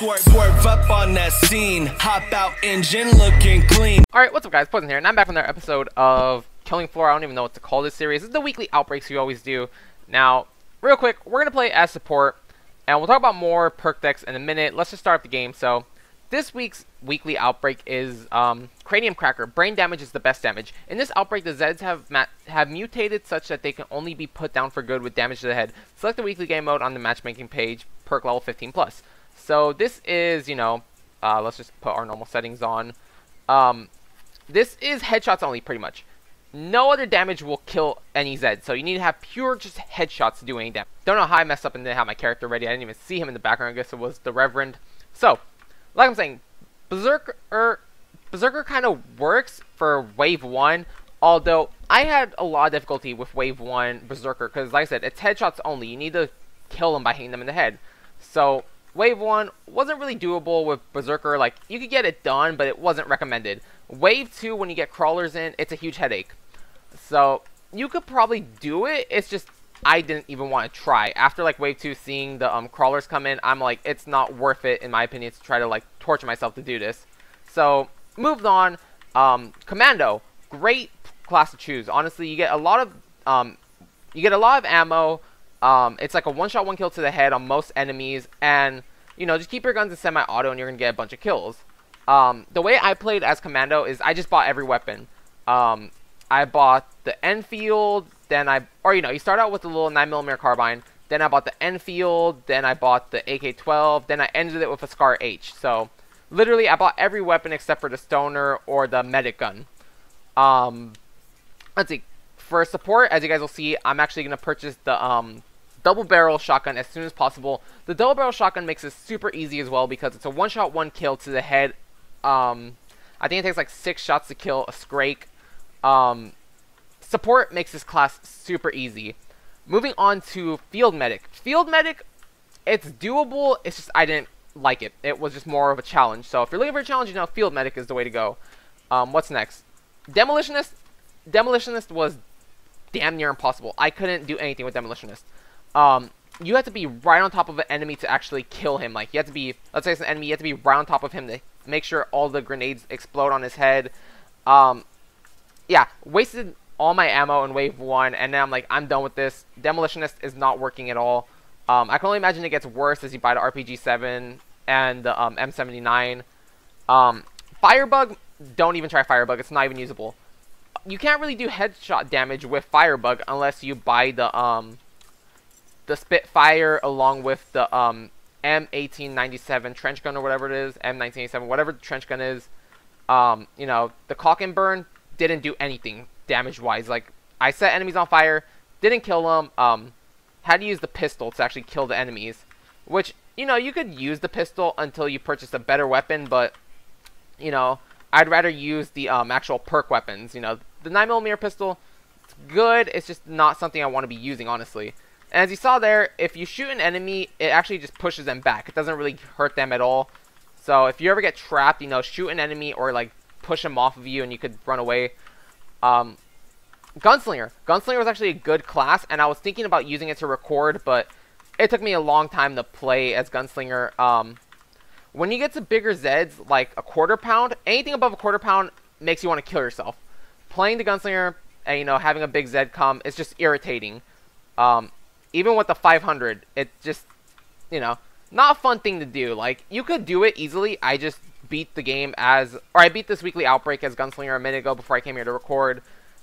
Swerve up on that scene, hop out engine looking clean. Alright, what's up guys, Poison here, and I'm back from another episode of Killing Floor. I don't even know what to call this series. This is the weekly outbreaks we always do. Now, real quick, we're going to play as support, and we'll talk about more perk decks in a minute. Let's just start up the game. So, this week's weekly outbreak is Cranium Cracker. Brain damage is the best damage. In this outbreak, the Zeds have mutated such that they can only be put down for good with damage to the head. Select the weekly game mode on the matchmaking page, perk level 15+. So this is, you know, let's just put our normal settings on. This is headshots only, pretty much. No other damage will kill any Zed, so you need to have pure just headshots to do any damage. Don't know how I messed up and didn't have my character ready. I didn't even see him in the background. I guess it was the Reverend. So, like I'm saying, Berserker kind of works for Wave 1, although I had a lot of difficulty with Wave 1 Berserker, because like I said, it's headshots only. You need to kill them by hitting them in the head. So, Wave 1 wasn't really doable with Berserker. Like, you could get it done, but it wasn't recommended. Wave 2, when you get crawlers in, it's a huge headache. So, you could probably do it, it's just, I didn't even want to try. After, like, Wave 2, seeing the crawlers come in, I'm like, it's not worth it, in my opinion, to try to, like, torture myself to do this. So, moved on. Commando, great class to choose. Honestly, you get a lot of ammo. It's like a one-shot, one-kill to the head on most enemies, and, you know, just keep your guns in semi-auto and you're going to get a bunch of kills. The way I played as Commando is I just bought every weapon. I bought the Enfield, then you start out with the little 9mm carbine, then I bought the Enfield, then I bought the AK-12, then I ended it with a Scar H. So, literally, I bought every weapon except for the Stoner or the Medic gun. Let's see. For support, as you guys will see, I'm actually going to purchase the, double barrel shotgun as soon as possible. The double barrel shotgun makes it super easy as well because it's a one-shot, one-kill to the head. I think it takes like 6 shots to kill a Scrake. Support makes this class super easy. Moving on to Field Medic. Field Medic, it's doable, it's just I didn't like it. It was just more of a challenge. So if you're looking for a challenge, you know, Field Medic is the way to go. What's next? Demolitionist. Demolitionist was damn near impossible. I couldn't do anything with Demolitionist. You have to be right on top of an enemy to actually kill him. Like, you have to be, let's say it's an enemy, you have to be right on top of him to make sure all the grenades explode on his head. Yeah, wasted all my ammo in Wave 1, and then I'm like, I'm done with this. Demolitionist is not working at all. I can only imagine it gets worse as you buy the RPG-7 and the M79. Firebug, don't even try Firebug, it's not even usable. You can't really do headshot damage with Firebug unless you buy the Spitfire along with the M1897 trench gun or whatever it is, M1987, whatever the trench gun is. You know, the Caulk and Burn didn't do anything damage-wise. Like, I set enemies on fire, didn't kill them, had to use the pistol to actually kill the enemies. Which, you know, you could use the pistol until you purchase a better weapon, but, you know, I'd rather use the actual perk weapons. You know, the 9mm pistol, it's good, it's just not something I want to be using, honestly. And as you saw there, if you shoot an enemy, it actually just pushes them back. It doesn't really hurt them at all. So if you ever get trapped, you know, shoot an enemy or, like, push them off of you and you could run away. Gunslinger. Gunslinger was actually a good class, and I was thinking about using it to record, but it took me a long time to play as Gunslinger. When you get to bigger Zeds, like a quarter pound, anything above a quarter pound makes you want to kill yourself. Playing the Gunslinger and, you know, having a big Zed come is just irritating. Even with the 500, it's just, you know, not a fun thing to do. Like, you could do it easily. I just beat the game I beat this weekly outbreak as Gunslinger a minute ago before I came here to record.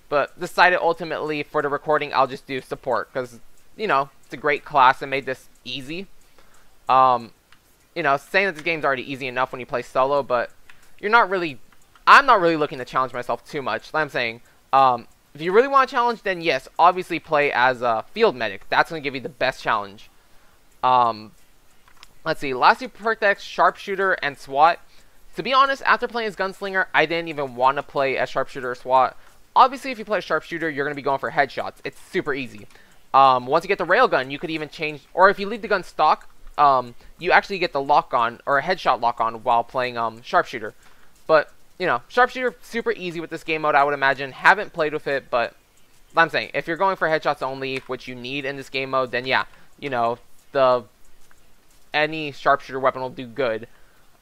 But decided ultimately for the recording, I'll just do support. Because, you know, it's a great class and made this easy. You know, saying that the game's already easy enough when you play solo, but I'm not really looking to challenge myself too much. Like I'm saying, if you really want a challenge, then yes, obviously play as a Field Medic. That's going to give you the best challenge. Let's see, last 2 perk decks, Sharpshooter and SWAT. To be honest, after playing as Gunslinger, I didn't even want to play as Sharpshooter or SWAT. Obviously, if you play Sharpshooter, you're going to be going for headshots. It's super easy. Once you get the railgun, you could even change, or if you leave the gun stock, you actually get the lock-on, or a headshot lock-on while playing Sharpshooter. But, you know, Sharpshooter, super easy with this game mode, I would imagine. Haven't played with it, but I'm saying, if you're going for headshots only, which you need in this game mode, then yeah, you know, the any sharpshooter weapon will do good.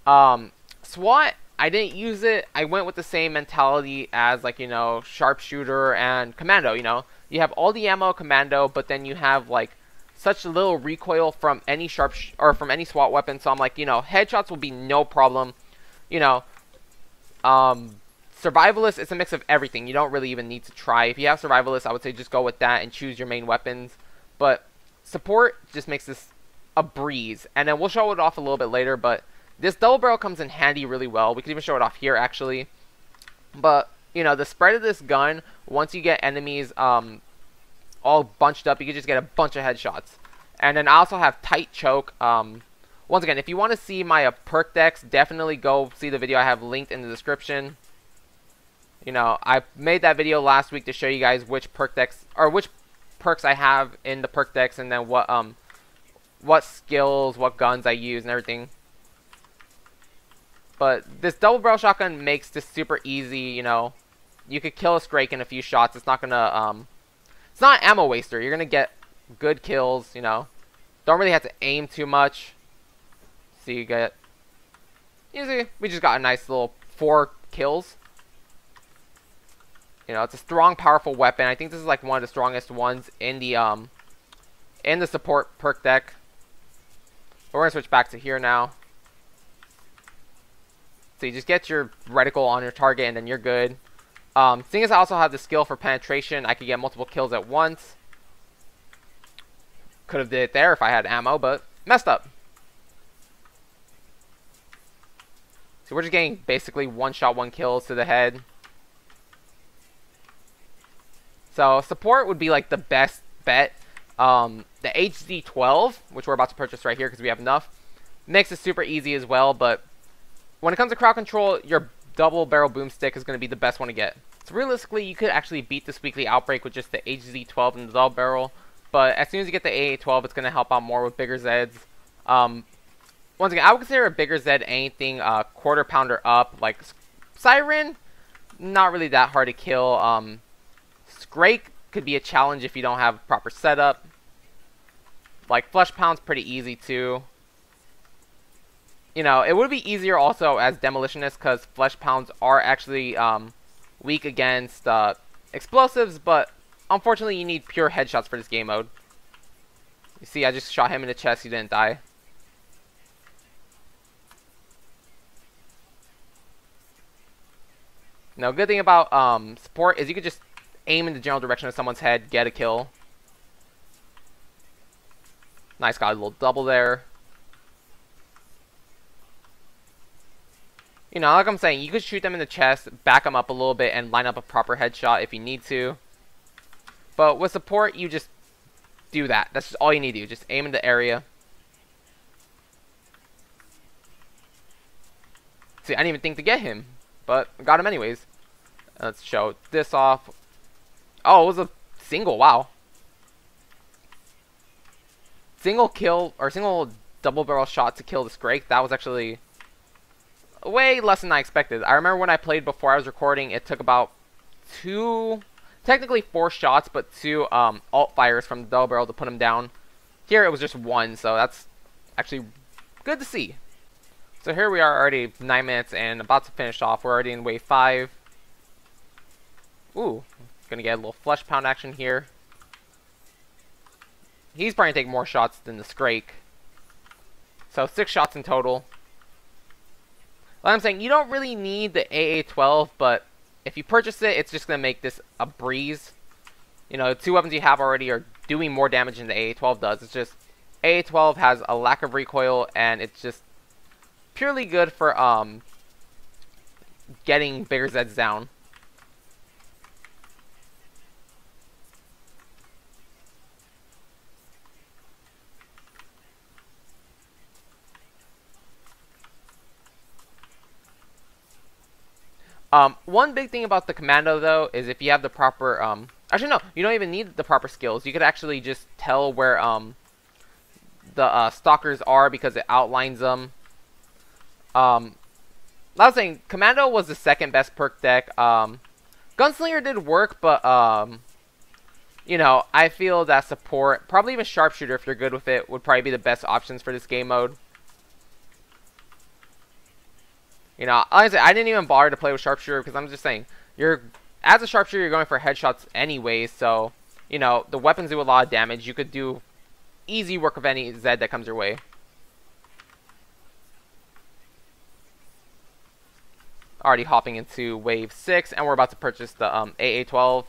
SWAT, I didn't use it. I went with the same mentality as, like, you know, sharpshooter and commando. You know, you have all the ammo commando, but then you have like such little recoil from any from any SWAT weapon. So I'm like, you know, headshots will be no problem. You know, survivalist, it's a mix of everything. You don't really even need to try. If you have survivalist, I would say just go with that and choose your main weapons. But support just makes this a breeze. And then we'll show it off a little bit later, but this double barrel comes in handy really well. We can even show it off here, actually. But, you know, the spread of this gun, once you get enemies all bunched up, you can just get a bunch of headshots. And then I also have tight choke. Once again, if you want to see my perk decks, definitely go see the video I have linked in the description. You know, I made that video last week to show you guys which perk decks, or which perks I have in the perk decks, and then what skills, what guns I use and everything. But this double barrel shotgun makes this super easy. You know, you could kill a Scrake in a few shots. It's not gonna it's not an ammo waster. You're gonna get good kills. You know, don't really have to aim too much. So you see, we just got a nice little 4 kills. You know, it's a strong, powerful weapon. I think this is like one of the strongest ones in the support perk deck. But we're gonna switch back to here now. So you just get your reticle on your target, and then you're good. Seeing as I also have the skill for penetration, I could get multiple kills at once. Could have did it there if I had ammo, but messed up. So we're just getting basically 1-shot, 1 kills to the head. So support would be like the best bet. The HD12, which we're about to purchase right here because we have enough, makes it super easy as well. But when it comes to crowd control, your double barrel boomstick is going to be the best one to get. So realistically, you could actually beat this weekly outbreak with just the HZ12 and the double barrel. But as soon as you get the AA12, it's going to help out more with bigger Zeds. Once again, I would consider a bigger Zed anything quarter pounder up. Like Siren, not really that hard to kill. Scrake could be a challenge if you don't have proper setup. Like Flesh Pound's pretty easy too. You know, it would be easier also as Demolitionist because Flesh Pounds are actually weak against explosives, but unfortunately you need pure headshots for this game mode. You see, I just shot him in the chest, he didn't die. Now, good thing about support is you could just aim in the general direction of someone's head, get a kill. Nice, got a little double there. You know, like I'm saying, you could shoot them in the chest, back them up a little bit, and line up a proper headshot if you need to. But with support, you just do that. That's just all you need to do. Just aim in the area. See, I didn't even think to get him, but got him anyways. Let's show this off. Oh, it was a single. Wow. Single kill, or single double barrel shot to kill the Scrake. That was actually way less than I expected. I remember when I played before I was recording, it took about 2, technically 4 shots, but 2 alt fires from the double barrel to put him down. Here it was just 1, so that's actually good to see. So here we are already 9 minutes and about to finish off. We're already in wave 5. Ooh, gonna get a little Flesh Pound action here. He's probably gonna take more shots than the Scrake. So 6 shots in total. Like I'm saying, you don't really need the AA12, but if you purchase it, it's just going to make this a breeze. You know, the 2 weapons you have already are doing more damage than the AA12 does. It's just, AA12 has a lack of recoil, and it's just purely good for getting bigger Zeds down. One big thing about the Commando, though, is if you have the proper, actually, no, you don't even need the proper skills. You could actually just tell where, the, stalkers are because it outlines them. I was saying, Commando was the second best perk deck. Gunslinger did work, but, you know, I feel that support, probably even Sharpshooter, if you're good with it, would probably be the best options for this game mode. You know, like I said, I didn't even bother to play with sharpshooter because I'm just saying, as a sharpshooter, you're going for headshots anyway, so, you know, the weapons do a lot of damage. You could do easy work of any Zed that comes your way. Already hopping into wave 6, and we're about to purchase the AA-12.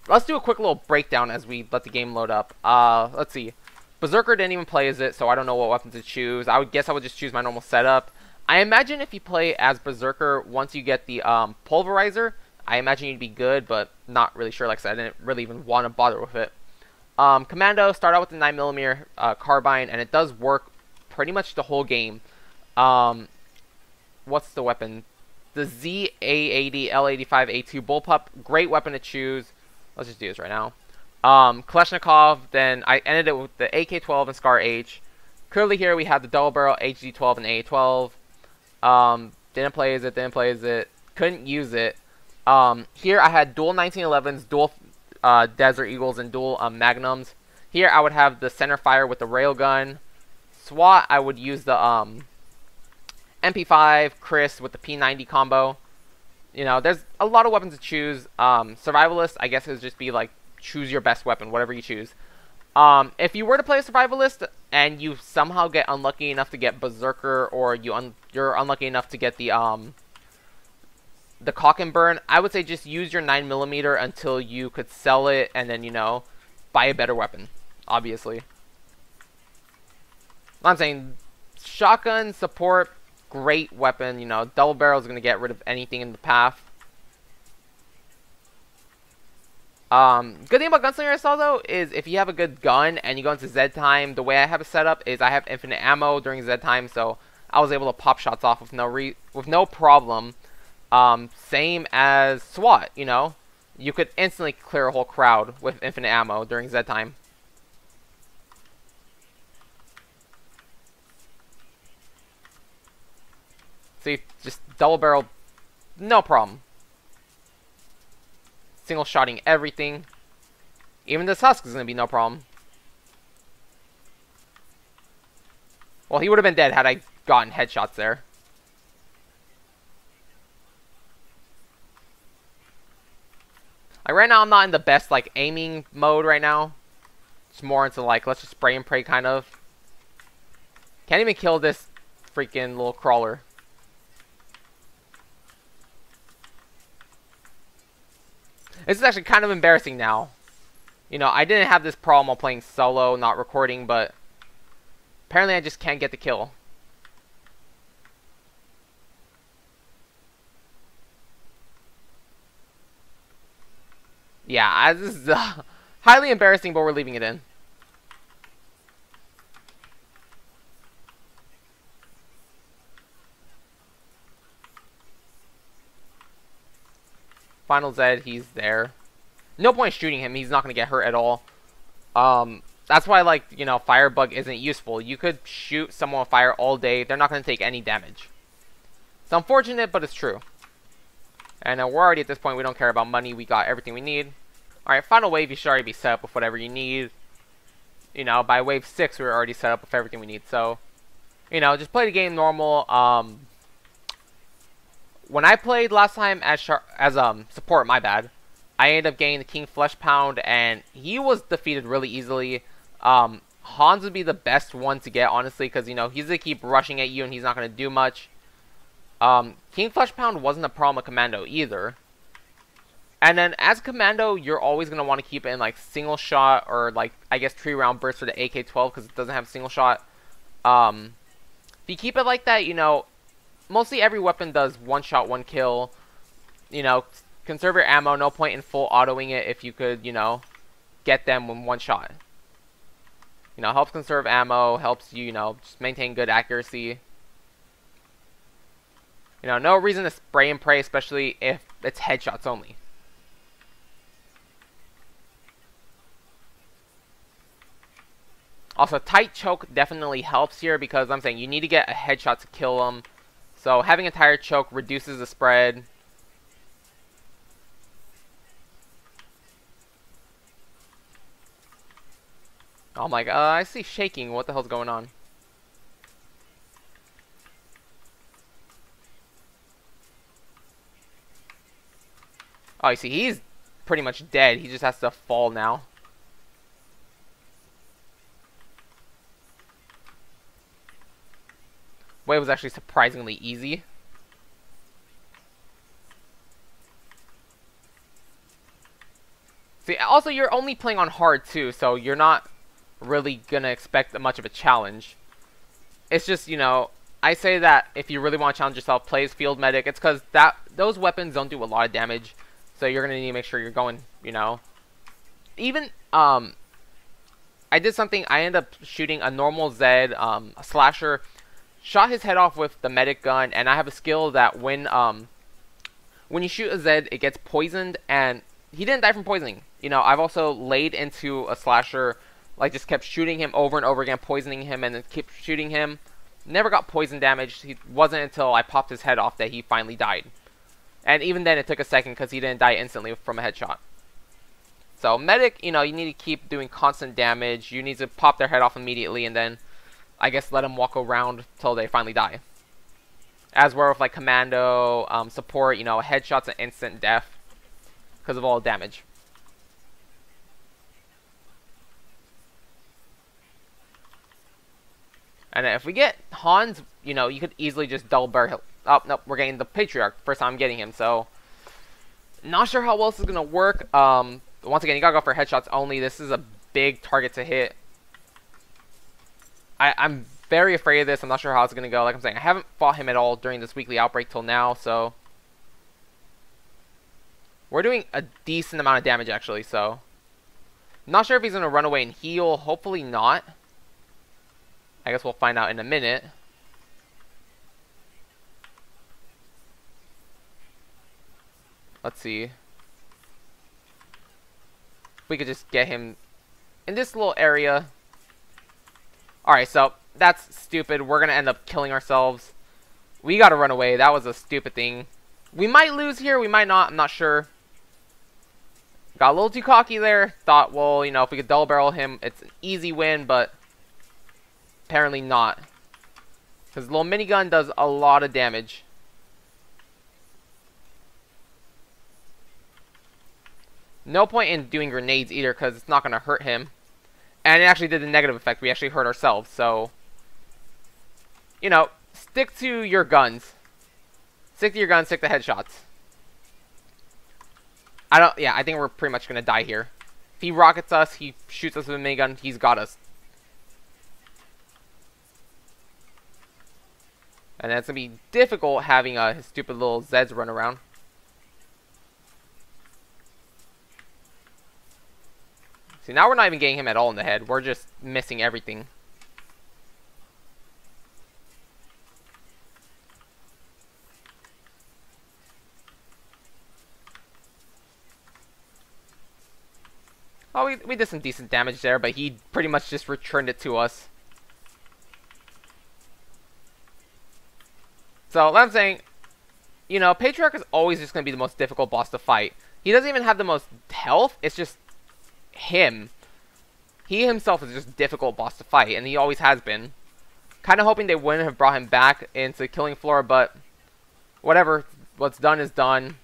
Let's do a quick little breakdown as we let the game load up. Let's see. Berserker didn't even play as it, so I don't know what weapon to choose. I would guess I would just choose my normal setup. I imagine if you play as Berserker, once you get the Pulverizer, I imagine you'd be good, but not really sure. Like I said, I didn't really even want to bother with it. Commando, start out with the 9mm carbine, and it does work pretty much the whole game. What's the weapon? The ZA80 L85A2 Bullpup, great weapon to choose. Let's just do this right now. Kalashnikov, then I ended it with the AK-12 and Scar H. Currently here we have the double barrel HD-12 and AA-12. Didn't play as it, couldn't use it. Here I had dual 1911s, dual Desert Eagles, and dual Magnums. Here I would have the center fire with the railgun. SWAT, I would use the MP5 Chris with the P90 combo. You know, there's a lot of weapons to choose. Survivalist, I guess it would just be like, choose your best weapon, whatever you choose. If you were to play a survivalist and you somehow get unlucky enough to get Berserker, or you're unlucky enough to get the cock and burn, I would say just use your 9mm until you could sell it, and then, you know, buy a better weapon, obviously. I'm saying shotgun support, great weapon. You know, double barrel is going to get rid of anything in the path. Good thing about Gunslinger I saw though is if you have a good gun and you go into Z time, the way I have it set up is I have infinite ammo during Z time, so I was able to pop shots off with no problem. Same as SWAT, you know, you could instantly clear a whole crowd with infinite ammo during Z time. See, just double barrel, no problem. Single shotting everything. Even this husk is going to be no problem. Well, he would have been dead had I gotten headshots there. Like right now, I'm not in the best like aiming mode right now. It's more into like, let's just spray and pray kind of. Can't even kill this freaking little crawler. This is actually kind of embarrassing now. You know, I didn't have this problem while playing solo, not recording, but apparently I just can't get the kill. Yeah, this is highly embarrassing, but we're leaving it in. Final Zed, he's there. No point shooting him, he's not going to get hurt at all. That's why, like, you know, Firebug isn't useful. You could shoot someone with fire all day, they're not going to take any damage. It's unfortunate, but it's true. And we're already at this point, we don't care about money, we got everything we need. Alright, final wave, you should already be set up with whatever you need. You know, by wave 6, we were already set up with everything we need. So, you know, just play the game normal. When I played last time as support, my bad, I ended up getting the King Flesh Pound, and he was defeated really easily. Hans would be the best one to get, honestly, because, you know, he's going to keep rushing at you, and he's not going to do much. King Flesh Pound wasn't a problem with Commando either. And then, as Commando, you're always going to want to keep it in, like, single shot, or, like, I guess 3-round burst for the AK-12, because it doesn't have single shot. If you keep it like that, you know, mostly every weapon does one shot, one kill. You know, conserve your ammo. No point in full autoing it if you could, you know, get them in one shot. You know, helps conserve ammo, helps you, you know, just maintain good accuracy. You know, no reason to spray and pray, especially if it's headshots only. Also, tight choke definitely helps here because I'm saying you need to get a headshot to kill them. So having a tighter choke reduces the spread. Oh my god, I see shaking. What the hell's going on? Oh, you see, he's pretty much dead. He just has to fall now. Wave was actually surprisingly easy. See, also, you're only playing on hard, too, so you're not really gonna expect much of a challenge. It's just, you know, I say that if you really want to challenge yourself, play as Field Medic. It's because those weapons don't do a lot of damage, so you're gonna need to make sure you're going, you know. Even, I did something, I ended up shooting a normal Zed, a slasher, shot his head off with the medic gun, and I have a skill that when you shoot a Zed, it gets poisoned, and he didn't die from poisoning. You know, I've also laid into a slasher, like just kept shooting him over and over again, poisoning him, and then keep shooting him. Never got poison damage. It wasn't until I popped his head off that he finally died. And even then, it took a second because he didn't die instantly from a headshot. So, medic, you know, you need to keep doing constant damage. You need to pop their head off immediately, and then, I guess, let them walk around till they finally die. As well with, like, Commando, Support, you know, headshots and instant death because of all the damage. And if we get Hans, you know, you could easily just double barrel. Oh, nope, we're getting the Patriarch. First time I'm getting him, so not sure how well this is going to work. Once again, you got to go for headshots only. This is a big target to hit. I'm very afraid of this. I'm not sure how it's going to go. Like I'm saying, I haven't fought him at all during this weekly outbreak till now, so we're doing a decent amount of damage, actually, so not sure if he's going to run away and heal. Hopefully not. I guess we'll find out in a minute. Let's see. If we could just get him in this little area. Alright, so that's stupid. We're going to end up killing ourselves. We got to run away. That was a stupid thing. We might lose here. We might not. I'm not sure. Got a little too cocky there. Thought, well, you know, if we could double barrel him, it's an easy win, but apparently not. Because the little minigun does a lot of damage. No point in doing grenades either, because it's not going to hurt him. And it actually did the negative effect. We actually hurt ourselves, so you know, stick to your guns. Stick to your guns, stick to headshots. Yeah, I think we're pretty much going to die here. If he rockets us, he shoots us with a minigun, he's got us. And it's going to be difficult having his stupid little Zeds run around. See, now we're not even getting him at all in the head. We're just missing everything. Oh, we did some decent damage there, but he pretty much just returned it to us. So, like I'm saying, you know, Patriarch is always just going to be the most difficult boss to fight. He doesn't even have the most health, it's just him. He himself is just a difficult boss to fight, and he always has been. Kind of hoping they wouldn't have brought him back into Killing Floor, but whatever, what's done is done.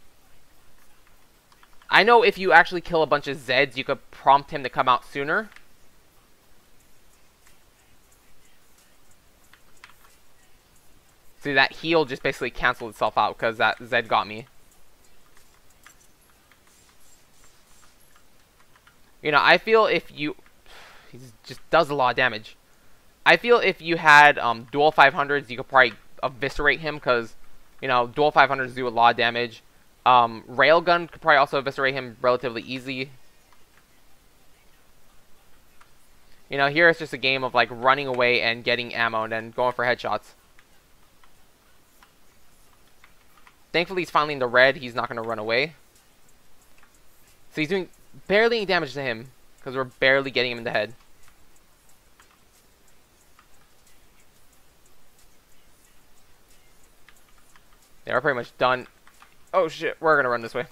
I know if you actually kill a bunch of Zeds, you could prompt him to come out sooner. See, that heal just basically canceled itself out because that Zed got me. You know, I feel if you... He just does a lot of damage. I feel if you had dual 500s, you could probably eviscerate him because, you know, dual 500s do a lot of damage. Railgun could probably also eviscerate him relatively easy. You know, here it's just a game of, like, running away and getting ammo and then going for headshots. Thankfully, he's finally in the red. He's not going to run away. So he's doing barely any damage to him because we're barely getting him in the head. They are pretty much done. Oh shit, we're going to run this way.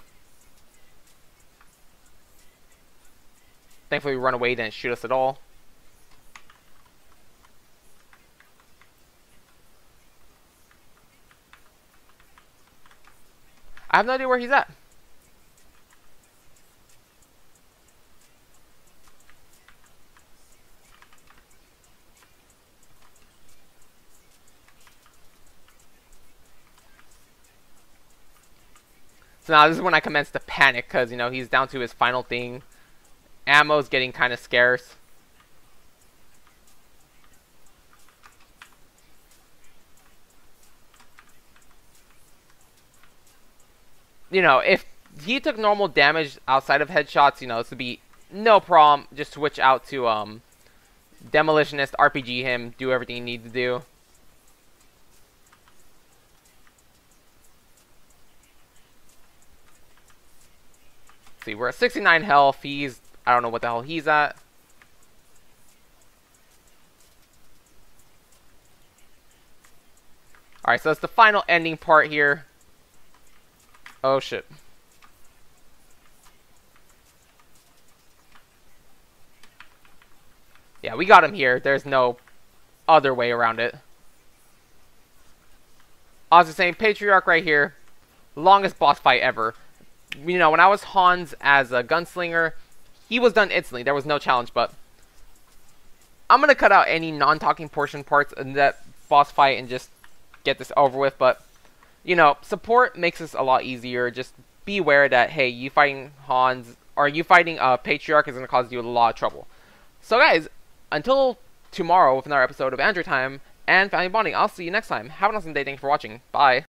Thankfully, we run away, didn't shoot us at all. I have no idea where he's at. So now this is when I commence to panic, because, you know, he's down to his final thing. Ammo's getting kind of scarce. You know, if he took normal damage outside of headshots, you know, this would be no problem. Just switch out to Demolitionist, RPG him, do everything you need to do. See, we're at 69 health. He's, I don't know what the hell he's at. Alright, so it's the final ending part here. Oh shit. Yeah, we got him here. There's no other way around it. I was just saying, Patriarch right here. Longest boss fight ever. You know, when I was Hans as a gunslinger, he was done instantly. There was no challenge, but I'm going to cut out any non-talking portion parts in that boss fight and just get this over with. But, you know, support makes this a lot easier. Just be aware that, hey, you fighting Hans, or you fighting Patriarch is going to cause you a lot of trouble. So, guys, until tomorrow with another episode of Android Time and Family Bonding, I'll see you next time. Have an awesome day. Thanks for watching. Bye.